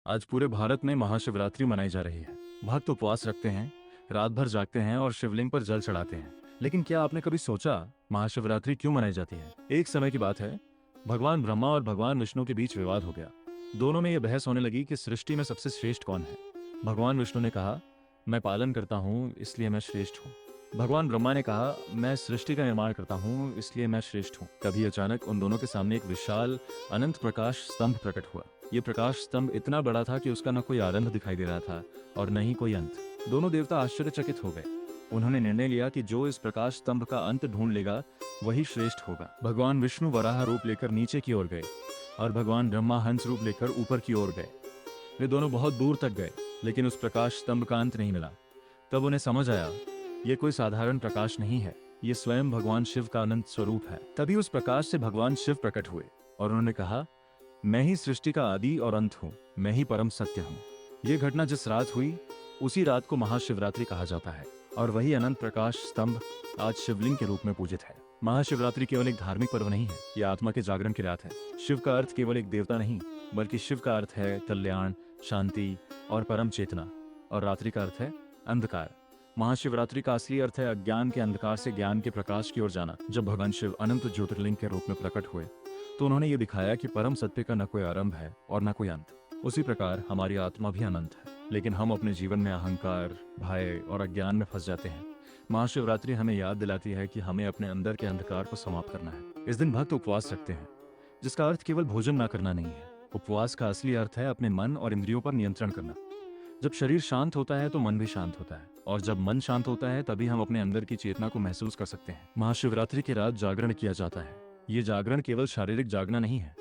आज पूरे भारत में महाशिवरात्रि मनाई जा रही है। भक्त उपवास रखते हैं, रात भर जागते हैं और शिवलिंग पर जल चढ़ाते हैं। लेकिन क्या आपने कभी सोचा महाशिवरात्रि क्यों मनाई जाती है? एक समय की बात है, भगवान ब्रह्मा और भगवान विष्णु के बीच विवाद हो गया। दोनों में यह बहस होने लगी कि सृष्टि में सबसे श्रेष्ठ कौन है। भगवान विष्णु ने कहा, मैं पालन करता हूँ इसलिए मैं श्रेष्ठ हूँ। भगवान ब्रह्मा ने कहा, मैं सृष्टि का निर्माण करता हूँ इसलिए मैं श्रेष्ठ हूँ। तभी अचानक उन दोनों के सामने एक विशाल अनंत प्रकाश स्तंभ प्रकट हुआ। ये प्रकाश स्तंभ इतना बड़ा था कि उसका न कोई आरंभ दिखाई दे रहा था और न ही कोई अंत। दोनों देवता आश्चर्यचकित हो गए। उन्होंने निर्णय लिया कि जो इस प्रकाश स्तंभ का अंत ढूंढ लेगा वही श्रेष्ठ होगा। भगवान विष्णु वराह रूप लेकर नीचे की ओर गए और भगवान ब्रह्मा हंस रूप लेकर ऊपर की ओर गए। वे दोनों बहुत दूर तक गए, लेकिन उस प्रकाश स्तंभ का अंत नहीं मिला। तब उन्हें समझ आया, ये कोई साधारण प्रकाश नहीं है, ये स्वयं भगवान शिव का अनंत स्वरूप है। तभी उस प्रकाश से भगवान शिव प्रकट हुए और उन्होंने कहा, मैं ही सृष्टि का आदि और अंत हूँ, मैं ही परम सत्य हूँ। ये घटना जिस रात हुई उसी रात को महाशिवरात्रि कहा जाता है और वही अनंत प्रकाश स्तंभ आज शिवलिंग के रूप में पूजित है। महाशिवरात्रि केवल एक धार्मिक पर्व नहीं है, यह आत्मा के जागरण की रात है। शिव का अर्थ केवल एक देवता नहीं, बल्कि शिव का अर्थ है कल्याण, शांति और परम चेतना, और रात्रि का अर्थ है अंधकार। महाशिवरात्रि का असली अर्थ है अज्ञान के अंधकार से ज्ञान के प्रकाश की ओर जाना। जब भगवान शिव अनंत ज्योतिर्लिंग के रूप में प्रकट हुए तो उन्होंने ये दिखाया कि परम सत्य का न कोई आरंभ है और न कोई अंत। उसी प्रकार हमारी आत्मा भी अनंत है, लेकिन हम अपने जीवन में अहंकार, भय और अज्ञान में फंस जाते हैं। महाशिवरात्रि हमें याद दिलाती है कि हमें अपने अंदर के अंधकार को समाप्त करना है। इस दिन भक्त उपवास रखते हैं, जिसका अर्थ केवल भोजन न करना नहीं है। उपवास का असली अर्थ है अपने मन और इंद्रियों पर नियंत्रण करना। जब शरीर शांत होता है तो मन भी शांत होता है, और जब मन शांत होता है तभी हम अपने अंदर की चेतना को महसूस कर सकते हैं। महाशिवरात्रि की रात जागरण किया जाता है। ये जागरण केवल शारीरिक जागना नहीं है,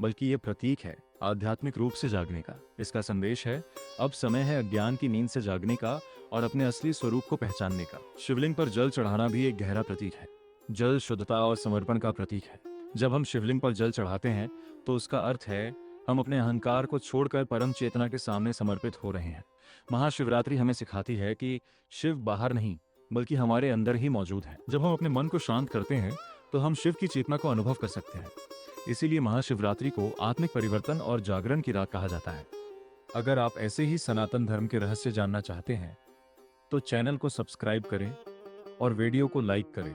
बल्कि ये प्रतीक है आध्यात्मिक रूप से जागने का। इसका संदेश है, अब समय है अज्ञान की नींद से जागने का और अपने असली स्वरूप को पहचानने का। शिवलिंग पर जल चढ़ाना भी एक गहरा प्रतीक है। जल शुद्धता और समर्पण का प्रतीक है। जब हम शिवलिंग पर जल चढ़ाते हैं तो उसका अर्थ है हम अपने अहंकार को छोड़कर परम चेतना के सामने समर्पित हो रहे हैं। महाशिवरात्रि हमें सिखाती है कि शिव बाहर नहीं, बल्कि हमारे अंदर ही मौजूद है। जब हम अपने मन को शांत करते हैं तो हम शिव की चेतना को अनुभव कर सकते हैं। इसीलिए महाशिवरात्रि को आत्मिक परिवर्तन और जागरण की रात कहा जाता है। अगर आप ऐसे ही सनातन धर्म के रहस्य जानना चाहते हैं तो चैनल को सब्सक्राइब करें और वीडियो को लाइक करें।